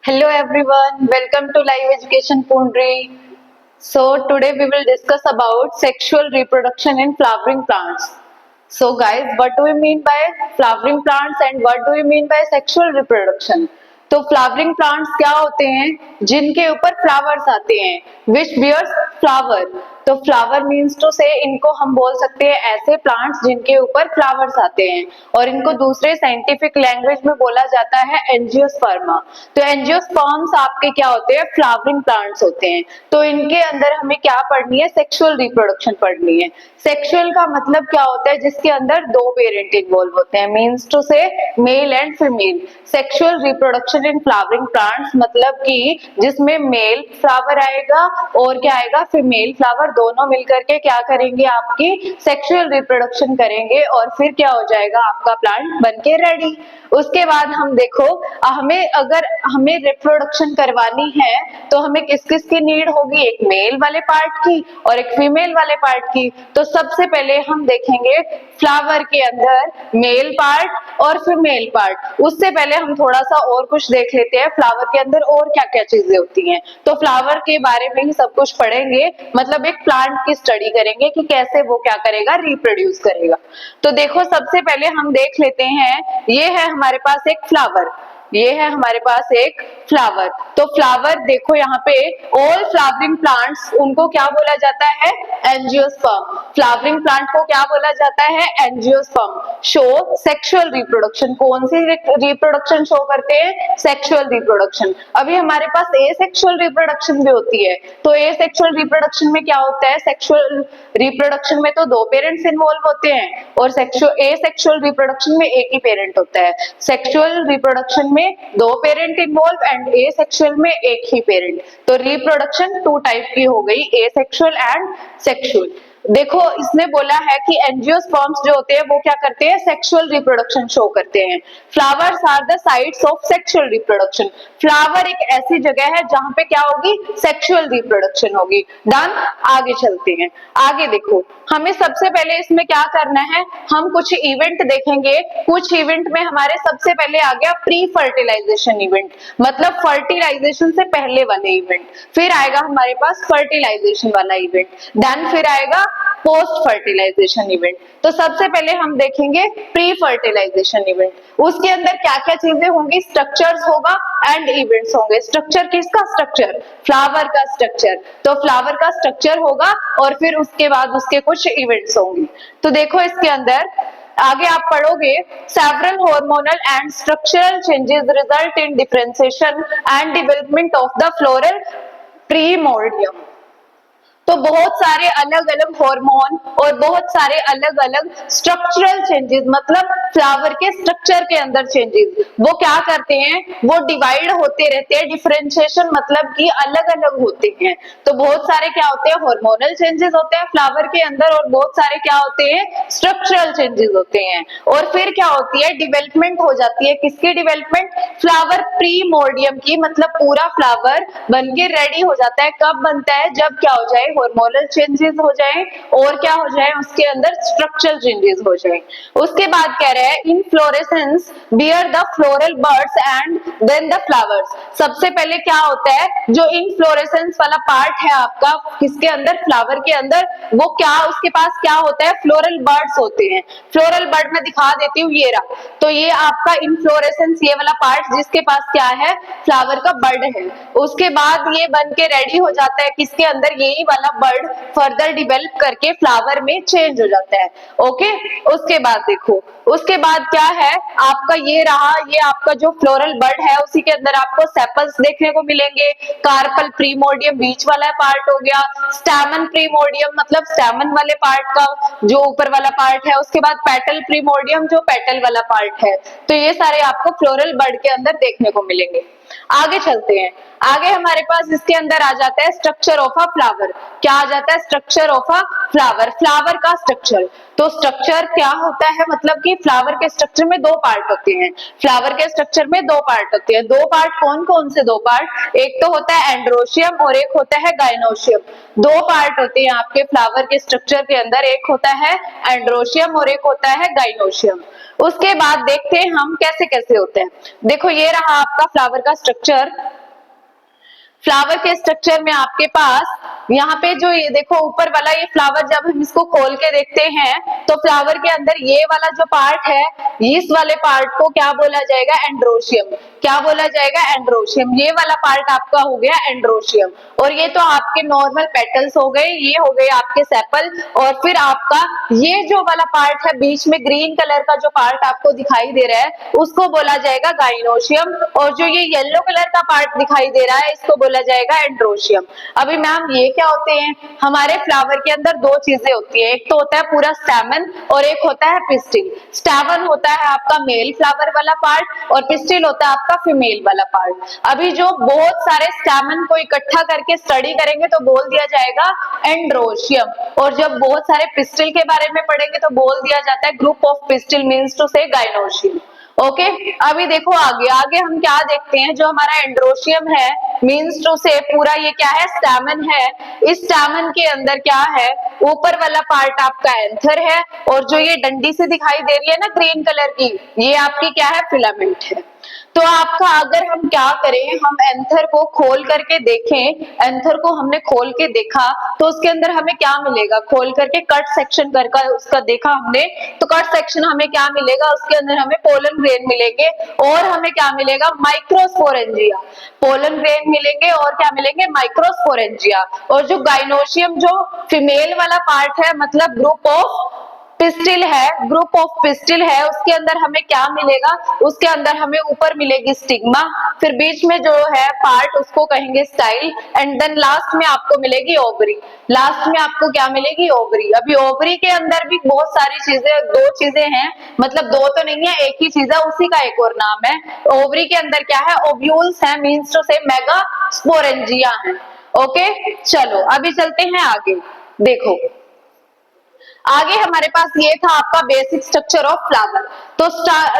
Hello everyone, welcome to Live Education Pundri. So today we will discuss about sexual reproduction in flowering plants. So guys, what do we mean by flowering plants and what do we mean by sexual reproduction? तो flowering plants क्या होते हैं जिनके ऊपर flowers आते हैं, विच bears flower. तो flower means to से इनको हम बोल सकते हैं ऐसे प्लांट्स जिनके ऊपर फ्लावर्स आते हैं और इनको दूसरे साइंटिफिक लैंग्वेज में बोला जाता है एंजियोस्पर्मा. तो एंजियोस्पर्म्स आपके क्या होते हैं, फ्लावरिंग प्लांट्स होते हैं. तो इनके अंदर हमें क्या पढ़नी है, सेक्सुअल रिप्रोडक्शन पढ़नी है. सेक्सुअल का मतलब क्या होता है, जिसके अंदर दो पेरेंट इन्वॉल्व होते हैं, मीन्स टू से male and female. Sexual reproduction in flowering plants मतलब कि जिसमें मेल फ्लावर आएगा और क्या आएगा, फीमेल फ्लावर, दोनों मिलकर के क्या करेंगे, आपकी सेक्सुअल रिप्रोडक्शन करेंगे और फिर क्या हो जाएगा, आपका प्लांट बनके रेडी. उसके बाद हम देखो, अगर हमें रिप्रोडक्शन करवानी है तो हमें किस किस की नीड होगी, एक मेल वाले पार्ट की और एक फीमेल वाले पार्ट की. तो सबसे पहले हम देखेंगे फ्लावर के अंदर मेल पार्ट और फीमेल पार्ट. उससे पहले हम थोड़ा सा और कुछ देख लेते हैं, फ्लावर के अंदर और क्या क्या चीजें होती हैं. तो फ्लावर के बारे में ही सब कुछ पढ़ेंगे, मतलब एक प्लांट की स्टडी करेंगे कि कैसे वो क्या करेगा, रिप्रोड्यूस करेगा. तो देखो सबसे पहले हम देख लेते हैं, ये है हमारे पास एक फ्लावर, ये है हमारे पास एक फ्लावर. तो फ्लावर देखो यहाँ पे, ऑल फ्लावरिंग प्लांट्स उनको क्या बोला जाता है, एंजियोस्पर्म. फ्लावरिंग प्लांट को क्या बोला जाता है, एंजियोस्पर्म. Show sexual reproduction. कौन सी रिप्रोडक्शन शो करते हैं, सेक्सुअल रिप्रोडक्शन. अभी हमारे पास एसेक्सुअल रिप्रोडक्शन भी होती है. तो एसेक्सुअल रिप्रोडक्शन में क्या होता है, सेक्सुअल रिप्रोडक्शन में तो दो पेरेंट्स इन्वॉल्व होते हैं और एसेक्सुअल रिप्रोडक्शन में एक ही पेरेंट होता है. सेक्सुअल रिप्रोडक्शन में दो पेरेंट इन्वॉल्व एंड एसेक्सुअल में एक ही पेरेंट. तो रिप्रोडक्शन टू टाइप की हो गई, एसेक्सुअल एंड सेक्सुअल. देखो इसने बोला है कि एंजियोस्पर्म्स जो होते हैं वो क्या करते हैं, सेक्सुअल रिप्रोडक्शन शो करते हैं. Flowers are the sites of sexual reproduction. Flower एक ऐसी जगह है जहां पे क्या होगी, सेक्सुअल रिप्रोडक्शन होगी. डन. आगे चलते हैं. आगे देखो, हमें सबसे पहले इसमें क्या करना है, हम कुछ इवेंट देखेंगे. कुछ इवेंट में हमारे सबसे पहले आ गया प्री फर्टिलाइजेशन इवेंट, मतलब फर्टिलाइजेशन से पहले वाले इवेंट. फिर आएगा हमारे पास फर्टिलाइजेशन वाला इवेंट. देन फिर आएगा पोस्ट फर्टिलाइजेशन इवेंट. तो सबसे पहले हम देखेंगे प्री फर्टिलाइजेशन इवेंट. उसके अंदर क्या क्या चीजें होंगी, स्ट्रक्चर्स होगा एंड इवेंट्स होंगे. स्ट्रक्चर किसका, स्ट्रक्चर फ्लावर का स्ट्रक्चर. तो फ्लावर का स्ट्रक्चर होगा और फिर उसके बाद उसके कुछ इवेंट्स होंगे. तो देखो इसके अंदर आगे आप पढ़ोगे, several hormonal and structural changes result in differentiation and development of the floral primordium. तो बहुत सारे अलग अलग हार्मोन और बहुत सारे अलग अलग स्ट्रक्चरल चेंजेस, मतलब फ्लावर के स्ट्रक्चर के अंदर चेंजेस, वो क्या करते हैं, वो डिवाइड होते रहते हैं. डिफरेंशिएशन मतलब कि अलग अलग होते हैं. तो बहुत सारे क्या होते हैं, हार्मोनल चेंजेस होते हैं फ्लावर के अंदर और बहुत सारे क्या होते हैं, स्ट्रक्चरल चेंजेस होते हैं. और फिर क्या होती है, डेवलपमेंट हो जाती है. किसकी डेवलपमेंट, फ्लावर प्रीमोर्डियम की. मतलब पूरा फ्लावर बनके रेडी हो जाता है. कब बनता है, जब क्या हो जाए, हार्मोनल चेंजेस हो जाए और क्या हो जाए, उसके अंदर स्ट्रक्चरल चेंजेस हो जाए. उसके बाद कह रहे हैं inflorescence bear the floral buds and then the flowers. सबसे पहले क्या होता है, जो इनफ्लोरेसेंस वाला पार्ट है आपका किसके अंदर, फ्लावर के अंदर, वो क्या उसके पास क्या होता है, फ्लोरल बर्ड्स होते हैं. फ्लोरल बर्ड में दिखा देती हूँ, ये रहा. तो ये आपका इनफ्लोरेसेंस, ये वाला पार्ट जिसके पास क्या है, फ्लावर का बर्ड है. उसके बाद ये बन के रेडी हो जाता है किसके अंदर, यही वाला बर्ड फर्दर डेवलप करके फ्लावर में चेंज हो जाता है. ओके. उसके बाद देखो, उसके बाद क्या है आपका, ये रहा, ये आपका जो फ्लोरल बर्ड है उसी के अंदर आपको सेपल्स देखने को मिलेंगे. कार्पल प्रीमोर्डियम बीच वाला पार्ट हो गया. स्टैमन प्रीमोर्डियम मतलब स्टैमन वाले पार्ट का जो ऊपर वाला पार्ट है. उसके बाद पेटल प्रीमोर्डियम जो पेटल वाला पार्ट है. तो ये सारे आपको फ्लोरल बर्ड के अंदर देखने को मिलेंगे. आगे चलते हैं. आगे हमारे पास इसके अंदर आ जाता है स्ट्रक्चर ऑफ अ फ्लावर. क्या आ जाता है, structure of a flower. Flower का स्ट्रक्चर. तो स्ट्रक्चर क्या होता है, मतलब कि फ्लावर के स्ट्रक्चर में दो पार्ट होते हैं. फ्लावर के स्ट्रक्चर में दो पार्ट होते हैं. दो पार्ट कौन कौन से दो पार्ट, एक तो होता है एंड्रोशियम और एक होता है गाइनोशियम. दो पार्ट होते हैं आपके फ्लावर के स्ट्रक्चर के अंदर, एक होता है एंड्रोशियम और एक होता है गाइनोशियम. उसके बाद देखते हैं हम कैसे कैसे होते हैं. देखो ये रहा आपका फ्लावर का स्ट्रक्चर. फ्लावर के स्ट्रक्चर में आपके पास यहाँ पे जो ये देखो ऊपर वाला ये फ्लावर, जब हम इसको खोल के देखते हैं तो फ्लावर के अंदर ये वाला जो पार्ट है, इस वाले पार्ट को क्या बोला जाएगा? एंड्रोशियम। क्या बोला जाएगा? एंड्रोशियम। ये वाला पार्ट आपका हो गया एंड्रोशियम। और ये तो आपके नॉर्मल पेटल्स हो गए, ये हो गए आपके सेपल। और फिर आपका ये जो वाला पार्ट है बीच में ग्रीन कलर का जो पार्ट आपको दिखाई दे रहा है उसको बोला जाएगा गाइनोशियम। और जो ये येलो कलर का पार्ट दिखाई दे रहा है इसको बोला जाएगा एंड्रोशियम। अभी मैम ये क्या होते हैं? हमारे फ्लावर के अंदर दो चीजें होती है, एक तो होता है पूरा स्टैमन और एक होता है पिस्टिल। स्टैमन होता है आपका मेल फ्लावर वाला पार्ट और पिस्टिल होता है आपका फीमेल वाला पार्ट। अभी जो बहुत सारे स्टैमन को इकट्ठा करके स्टडी करेंगे तो बोल दिया जाएगा एंड्रोशियम। और जब बहुत सारे पिस्टिल के बारे में पढ़ेंगे तो बोल दिया जाता है group of pistil, means to say gynoecium. Okay अभी देखो आगे आगे हम क्या देखते हैं, जो हमारा एंड्रोशियम है मीन्स टू से पूरा ये क्या है? स्टैमन है। इस स्टैमन के अंदर क्या है? ऊपर वाला पार्ट आपका एंथर है और जो ये डंडी से दिखाई दे रही है ना ग्रीन कलर की, ये आपकी क्या है? फिलामेंट है। तो आपका अगर हम क्या करें, हम एंथर को खोल करके देखें, एंथर को हमने खोल के देखा तो उसके अंदर हमें क्या मिलेगा? खोल करके कट सेक्शन करके उसका देखा हमने तो कट सेक्शन हमें क्या मिलेगा? उसके अंदर हमें पोलन ग्रेन मिलेंगे और हमें क्या मिलेगा? माइक्रोस्पोरेंजिया। पोलन ग्रेन मिलेंगे और क्या मिलेंगे? माइक्रोस्पोरेंजिया। और जो गाइनोशियम जो फीमेल वाला पार्ट है, मतलब ग्रुप ऑफ पिस्टिल है, ग्रुप ऑफ पिस्टिल है, उसके अंदर हमें क्या मिलेगा? उसके अंदर हमें ऊपर मिलेगी स्टिग्मा, फिर बीच में जो है पार्ट उसको कहेंगे स्टाइल, एंड देन लास्ट में आपको मिलेगी ओवरी। लास्ट में आपको क्या मिलेगी? ओवरी। अभी ओवरी के अंदर भी बहुत सारी चीजें, दो चीजें हैं, मतलब दो तो नहीं है, एक ही चीज है, उसी का एक और नाम है। ओवरी के अंदर क्या है? ओव्यूल्स है, मीन्स टू से मेगा स्पोरेंजिया है। ओके चलो अभी चलते हैं आगे। देखो आगे हमारे पास ये था आपका बेसिक स्ट्रक्चर ऑफ फ्लावर। तो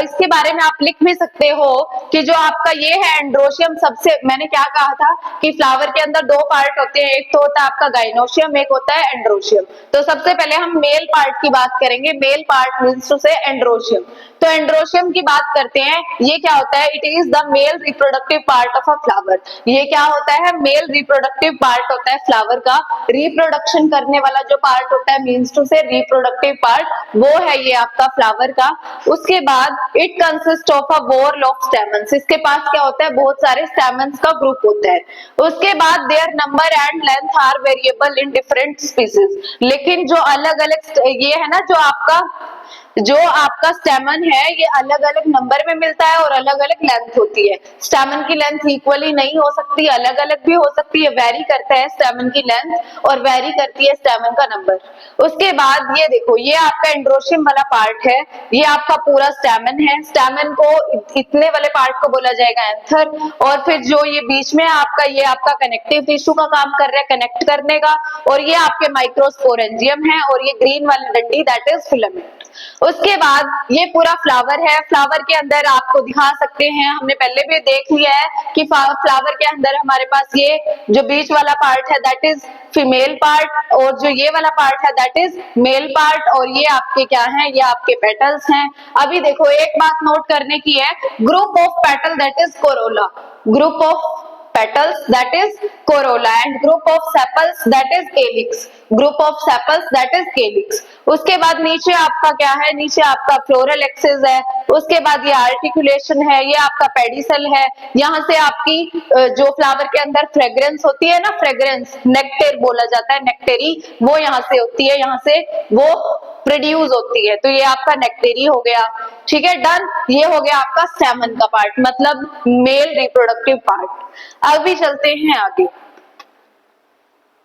इसके बारे में आप लिख भी सकते हो कि जो आपका ये है एंड्रोशियम, सबसे मैंने क्या कहा था कि फ्लावर के अंदर दो पार्ट होते हैं, एक तो होता है आपका गाइनोशियम, एक होता है एंड्रोशियम। तो सबसे पहले हम मेल पार्ट की बात करेंगे। मेल पार्ट मीन्स टू से एंड्रोशियम। तो एंड्रोशियम की बात करते हैं, ये क्या होता है? It is the male reproductive part of a flower. ये क्या होता है? मेल रिप्रोडक्टिव पार्ट होता है फ्लावर का। रिप्रोडक्शन करने वाला जो पार्ट होता है means to say reproductive part, वो है ये आपका फ्लावर का। उसके बाद it consist of a whorl of stamens. इसके पास क्या होता है? बहुत सारे स्टेमन्स का ग्रुप होता है। उसके बाद their number and length are variable in different species. लेकिन जो अलग अलग ये है ना, जो आपका स्टेमन है ये अलग अलग नंबर में मिलता है और अलग अलग लेंथ होती है। स्टेमन की लेंथ इक्वली नहीं हो सकती, अलग अलग भी हो सकती है, वेरी करता है स्टेमन की लेंथ और वेरी करती है स्टेमन का नंबर। उसके बाद ये देखो, ये आपका एंड्रोशियम वाला पार्ट है, ये आपका पूरा स्टेमन है। स्टेमन को इतने वाले पार्ट को बोला जाएगा एंथर। और फिर जो ये बीच में आपका, ये आपका कनेक्टिव टिश्यू का काम कर रहा है, कनेक्ट करने का। और ये आपके माइक्रोस्पोरेंजियम है और ये ग्रीन वाली डंडी दैट इज फिलामेंट। उसके बाद ये पूरा फ्लावर है। फ्लावर के अंदर आपको दिखा सकते हैं, हमने पहले भी देख लिया है कि फ्लावर के अंदर हमारे पास ये जो बीच वाला पार्ट है दैट इज फीमेल पार्ट और जो ये वाला पार्ट है दैट इज मेल पार्ट। और ये आपके क्या है? ये आपके पेटल्स हैं। अभी देखो एक बात नोट करने की है, group of petal that is Corolla, group of petals that is corolla and group of sepals that is calyx, group of sepals that is calyx। उसके बाद नीचे आपका क्या है? नीचे आपका फ्लोरल एक्सिस है। उसके बाद ये आर्टिकुलेशन है, ये आपका पेडिसल है। यहाँ से आपकी जो फ्लावर के अंदर फ्रेग्रेंस होती है ना, फ्रेग्रेंस नेक्टेर बोला जाता है, नेक्टेरी, वो यहाँ से होती है, यहाँ से वो प्रोड्यूस होती है। तो ये आपका नेक्टेरी हो गया, ठीक है, डन। ये हो गया आपका स्टेमन का पार्ट, मतलब मेल रिप्रोडक्टिव पार्ट। अभी चलते हैं आगे।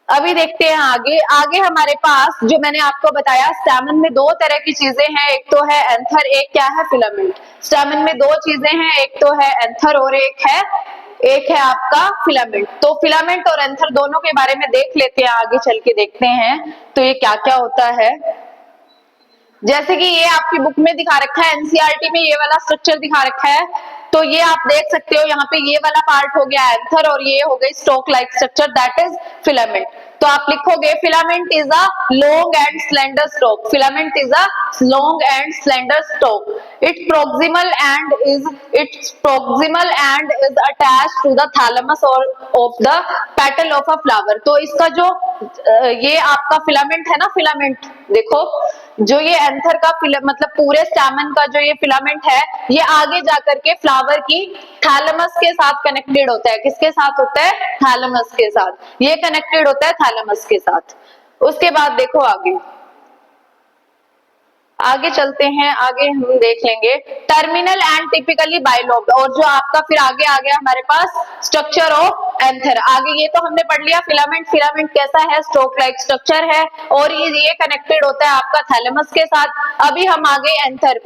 अभी देखते हैं आगे। आगे हमारे पास जो मैंने आपको बताया, स्टेमन में दो तरह की चीजें हैं, एक तो है एंथर, एक क्या है? फिलामेंट। स्टेमन में दो चीजें हैं, एक तो है एंथर और एक है आपका फिलामेंट। तो फिलामेंट और एंथर दोनों के बारे में देख लेते हैं, आगे चल के देखते हैं तो ये क्या क्या होता है। जैसे कि ये आपकी बुक में दिखा रखा है, एनसीईआरटी में ये वाला स्ट्रक्चर दिखा रखा है, तो ये आप देख सकते हो यहाँ पे ये वाला पार्ट हो गया एंथर और ये हो गई stalk like structure that is filament. तो आप लिखोगे filament is a long and slender stalk, filament is a long and slender stalk, its proximal end is attached to the thalamus or of the petal of a flower। तो इसका जो ये आपका filament है ना, फिलामेंट देखो जो ये एंथर का मतलब पूरे स्टैमेन का जो ये फिलामेंट है ये आगे जाकर के फ्लावर की थैलेमस के साथ कनेक्टेड होता है। किसके साथ होता है? थैलेमस के साथ, ये कनेक्टेड होता है थैलेमस के साथ। उसके बाद देखो आगे चलते हैं, आगे हम देख लेंगे टर्मिनल एंड टिपिकली बाइलोब्ड, और जो आपका फिर आगे आ गया हमारे पास स्ट्रक्चर ऑफ एंथर। आगे ये तो हमने पढ़ लिया फिलामेंट, फिलामेंट कैसा है, स्टोक लाइक स्ट्रक्चर है और ये कनेक्टेड होता है आपका थैलेमस के साथ। अभी हम आ गए एंथर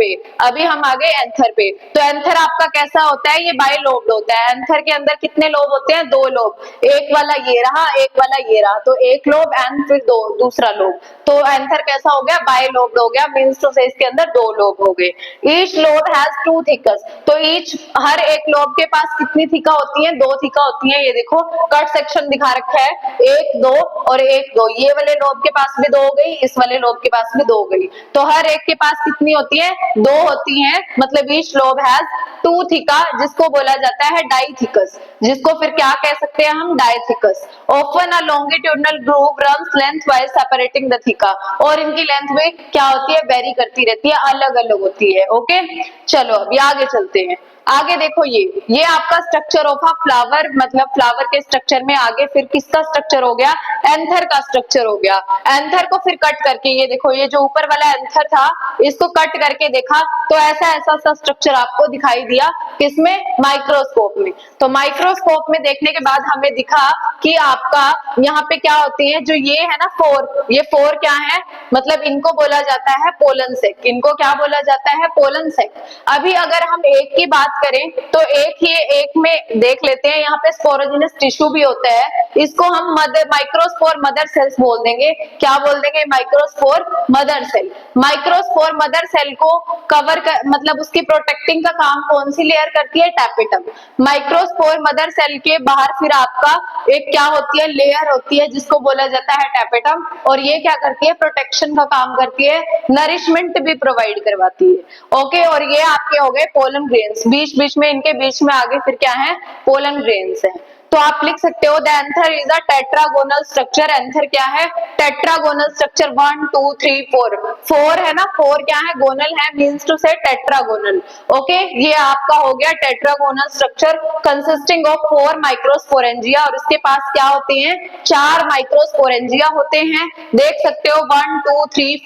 पे, तो एंथर आपका कैसा होता है, ये बाइलोब्ड होता है। एंथर के अंदर कितने लोब होते हैं? 2 लोब, एक वाला ये रहा, एक वाला ये रहा, तो एक लोब एंड फिर दूसरा लोब। तो एंथर कैसा हो गया? बाइलोब्ड हो गया, मींस टू से इसके अंदर 2 लोब हो गए। ईच लोब हैज 2 थिकस, तो ईच हर एक लोब के पास कितनी थिका होती है? 2 थिका होती है। ये देखो कट सेक्शन दिखा रखा है, 1 2 और 1 2, ये वाले लोब के पास भी 2 हो गई, इस वाले लोब के पास भी 2 हो गई, तो हर एक के पास कितनी होती है? 2 होती है, मतलब ईच लोब हैज 2 थिका, जिसको बोला जाता है डाइथिकस, जिसको फिर क्या कह सकते हैं हम? Dithecous. Often a longitudinal groove runs lengthwise separating the theca, और इनकी लेंथ में क्या होती है? वेरी करती रहती है, अलग अलग होती है। ओके चलो अभी आगे चलते हैं। आगे देखो ये आपका स्ट्रक्चर ऑफ अ फ्लावर, मतलब फ्लावर के स्ट्रक्चर में आगे फिर किसका स्ट्रक्चर हो गया? एंथर का स्ट्रक्चर हो गया। एंथर को फिर कट करके ये देखो, ये जो ऊपर वाला एंथर था इसको कट करके देखा तो ऐसा सा स्ट्रक्चर आपको दिखाई दिया, किसमें? माइक्रोस्कोप में। तो माइक्रोस्कोप में देखने के बाद हमें दिखा कि आपका यहाँ पे क्या होती है, जो ये है ना 4, ये 4 क्या है? मतलब इनको बोला जाता है पोलन सेक, इनको क्या बोला जाता है? पोलन सेक। अभी अगर हम एक की बात करें तो एक में देख लेते हैं, यहाँ पे स्पोरोजिनस टिश्यू भी होता है, इसको हम माइक्रोस्पोर मदर सेल्स बोल देंगे। क्या बोल देंगे? Microspore mother cell. Microspore mother cell को कवर मतलब उसकी प्रोटेक्टिंग का काम कौन सी लेयर करती है? टैपेटम। माइक्रोस्पोर मदर सेल के बाहर फिर आपका एक क्या होती है? लेयर होती है, जिसको बोला जाता है टैपेटम, और ये क्या करती है? प्रोटेक्शन का काम करती है, नरिशमेंट भी प्रोवाइड करवाती है। ओके, और ये आपके हो गए पोलन ग्रेन्स, बीच बीच में इनके बीच में आगे फिर क्या है? पोलन ग्रेन्स है। तो आप लिख सकते हो the anther is a tetragonal structure. Anther क्या है? Tetragonal structure. 1 2 3 4, 4 है ना, 4 क्या है? गोनल है, मींस टू से टेट्रागोनल। ओके, ये आपका हो गया tetragonal structure consisting of 4 microsporangia, और इसके पास क्या होते हैं? 4 माइक्रोस्पोरेंजिया होते हैं। देख सकते हो 1 2 3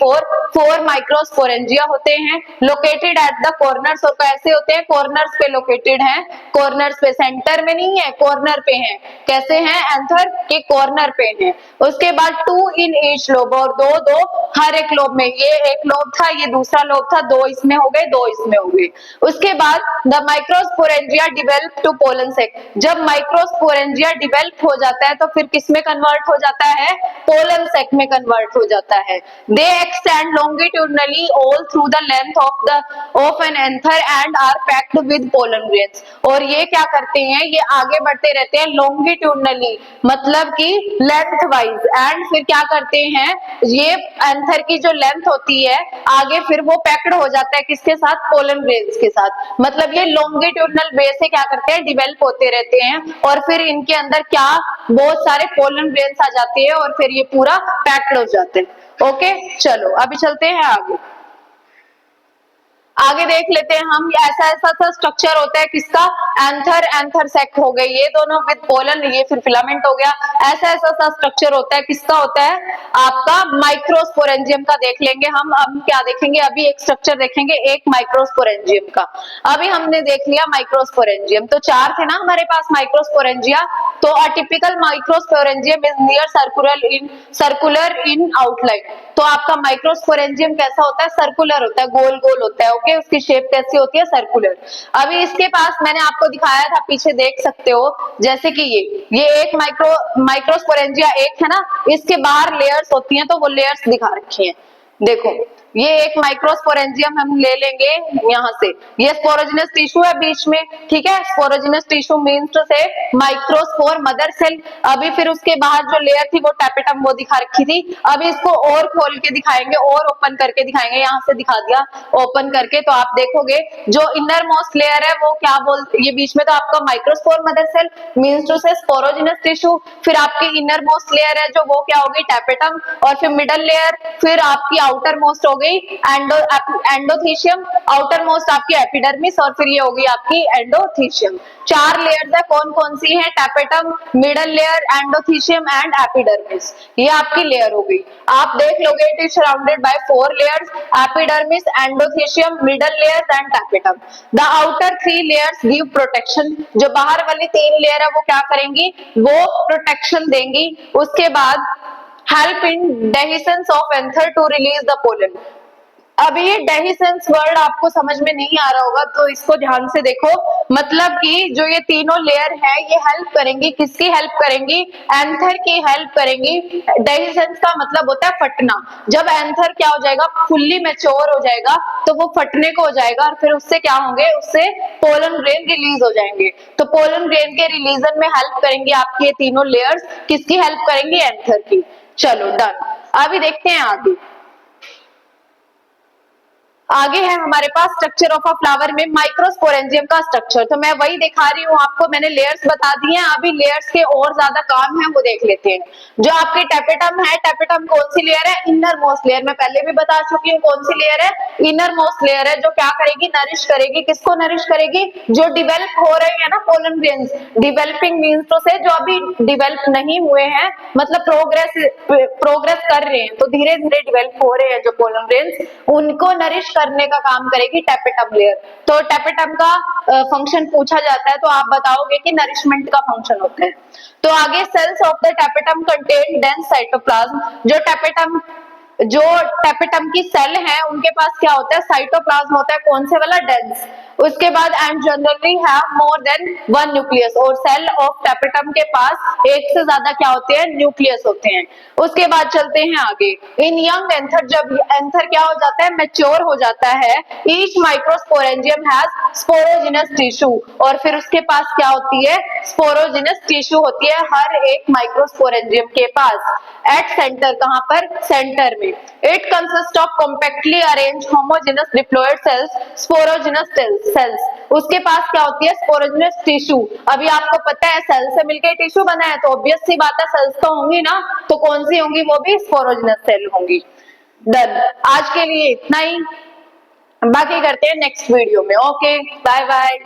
4 माइक्रोस्पोरेंजिया होते हैं, लोकेटेड एट द कॉर्नर्स। और कैसे होते हैं? कॉर्नर्स पे लोकेटेड हैं, कॉर्नर्स पे, सेंटर में नहीं है, कॉर्नर पे हैं। कैसे हैं? एंथर के कॉर्नर पे हैं। उसके बाद 2 इन ईच लोब, और 2 हर एक लोब में, ये एक लोब था, ये दूसरा लोब था, 2 इसमें हो गए, 2 इसमें हो गए। उसके बाद the microsporangia develop to pollen sac. जब माइक्रोस्पोरेंजिया डिवेल्प हो जाता है तो फिर किस में कन्वर्ट हो जाता है? पोलन सेक में कन्वर्ट हो जाता है। They extend longitudinally all through the length of an anther and are packed with pollen grains. और ये क्या करते हैं? ये आगे बढ़ते रहते हैं लॉन्गिट्यूडनली, मतलब कि लेंथ वाइज, एंड फिर क्या करते हैं? ये एंथर की जो लेंथ होती है आगे फिर वो पैक्ड हो जाता है किसके साथ? पोलन ग्रेन्स के साथ। मतलब ये लॉन्गिट्यूडनल वे से क्या करते हैं? डिवेल्प होते रहते हैं, और फिर इनके अंदर क्या? बहुत सारे पोलन ग्रेन्स आ जाते हैं और फिर ये पूरा पैक्ड हो जाते हैं। ओके चलो अभी चलते हैं आगे देख लेते हैं हम। ऐसा सा स्ट्रक्चर होता है किसका? एंथर सेक हो गई, ये दोनों विद पोलन, ये फिर फिलामेंट हो गया। ऐसा सा स्ट्रक्चर होता है किसका? होता है आपका माइक्रोस्पोरेंजियम का। देख लेंगे हम क्या देखेंगे? अभी एक स्ट्रक्चर देखेंगे, एक माइक्रोस्पोरेंजियम का। अभी हमने देख लिया माइक्रोस्पोरेंजियम, तो 4 थे ना हमारे पास माइक्रोस्पोरेंजिया। तो a typical microsporangium is near circular in outline. तो आपका माइक्रोस्पोरेंजियम कैसा होता है? सर्कुलर होता है, गोल गोल होता है। ओके, उसकी शेप कैसी होती है? सर्कुलर। अभी इसके पास मैंने आपको दिखाया था, पीछे देख सकते हो, जैसे कि ये एक माइक्रोस्पोरेंजिया एक है ना, इसके बाहर लेयर्स होती हैं, तो वो लेयर्स दिखा रखी हैं। देखो ये एक माइक्रोस्पोरेंजियम हम ले लेंगे यहाँ से, ये स्पोरोजिनस टिश्यू है बीच में, ठीक है। स्पोरोजिनस टिश्यू मीन्स टू से माइक्रोस्पोर मदर सेल। अभी फिर उसके बाहर जो लेयर थी वो टैपेटम वो दिखा रखी थी, अभी इसको और खोल के दिखाएंगे और ओपन करके दिखाएंगे। यहाँ से दिखा दिया ओपन करके, तो आप देखोगे जो इनर मोस्ट लेयर है वो क्या ये बीच में तो आपका microspore mother cell means to say sporogenous tissue, फिर आपकी इनर मोस्ट लेयर है जो वो क्या होगी टैपेटम, और फिर मिडल लेयर फिर आपकी आउटर मोस्ट हो गई एंडोथीशियम, आउटर मोस्ट आपकी एपिडर्मिस, और फिर ये होगी आपकी एंडोथीशियम। चार लेयर्स है, कौन कौन सी है, tapetum, middle layer, endothecium and epidermis, ये आपकी लेयर हो गई। आप देख लोगे it is surrounded by 4 layers, epidermis, endothecium, middle layers and tapetum. The outer 3 layers give protection, जो बाहर वाली 3 लेयर है वो क्या करेंगी, वो प्रोटेक्शन देंगी। उसके बाद help in dehiscence of anther to release the pollen। अभी ये डेहिसेंस वर्ड आपको समझ में नहीं आ रहा होगा तो इसको ध्यान से देखो, मतलब कि जो ये तीनों लेयर है ये हेल्प करेंगी, किसकी हेल्प करेंगी, एंथर की हेल्प करेंगी। डेहिसेंस का मतलब होता है फटना, जब एंथर क्या हो जाएगा फुल्ली मैच्योर हो जाएगा तो वो फटने को हो जाएगा और फिर उससे क्या होंगे, उससे पोलन ग्रेन रिलीज हो जाएंगे। तो पोलन ग्रेन के रिलीजन में हेल्प करेंगे आपकी ये तीनों लेयर्स, किसकी हेल्प करेंगी, एंथर की। चलो डन। अभी देखते हैं आगे है हमारे पास स्ट्रक्चर ऑफ अ फ्लावर में माइक्रोस्पोरेंजियम का स्ट्रक्चर। तो मैं वही दिखा रही हूँ आपको, मैंने लेयर्स बता दिए हैं, अभी लेयर्स के और ज्यादा काम है वो देख लेते हैं। जो आपकी टैपेटम है, टैपेटम कौन सी लेयर है, इनर मोस्ट लेयर। मैं पहले भी बता चुकी हूँ कौन सी लेयर है, इनर मोस्ट लेयर है, जो क्या करेगी, नरिश करेगी, किसको नरिश करेगी, जो डिवेल्प हो रही है ना पोलन ग्रेन्स। डिवेलपिंग मीन्स तो से जो अभी डिवेल्प नहीं हुए हैं, मतलब प्रोग्रेस कर रहे हैं, तो धीरे धीरे डिवेल्प हो रहे हैं जो पोलन ग्रेन्स, उनको नरिश करने का काम करेगी टैपेटम लेयर। तो टैपेटम का फंक्शन पूछा जाता है तो आप बताओगे कि नरिशमेंट का फंक्शन होता है। तो आगे cells of the tapetum contain dense cytoplasm. जो टैपेटम की सेल है उनके पास क्या होता है, साइटोप्लाज्म होता है, कौन से वाला, डेंस। उसके बाद and generally have more than 1 nucleus, और सेल ऑफ टैपेटम के पास एक से ज्यादा क्या होते हैं, न्यूक्लियस होते हैं। उसके बाद चलते हैं आगे। इन यंग एंथर, जब एंथर क्या हो जाता है, मैच्योर हो जाता है, each microsporangium has sporogenous tissue, और फिर उसके पास क्या होती है, स्पोरोजिनस टिश्यू होती है हर एक माइक्रोस्पोरेंजियम के पास। एट सेंटर, कहां पर, सेंटर में। It consist of compactly arrange homogenous diploid cells, sporogenous cells. उसके पास क्या होती है, स्पोरोजिनस टिश्यू। अभी आपको पता है सेल से मिलकर टिश्यू बना है, तो ऑब्वियस सी बात है सेल्स तो होंगी ना, तो कौन सी होंगी, वो भी स्पोरोजिनस सेल होंगी। डन। आज के लिए इतना ही, बाकी करते हैं नेक्स्ट वीडियो में। Okay, bye bye.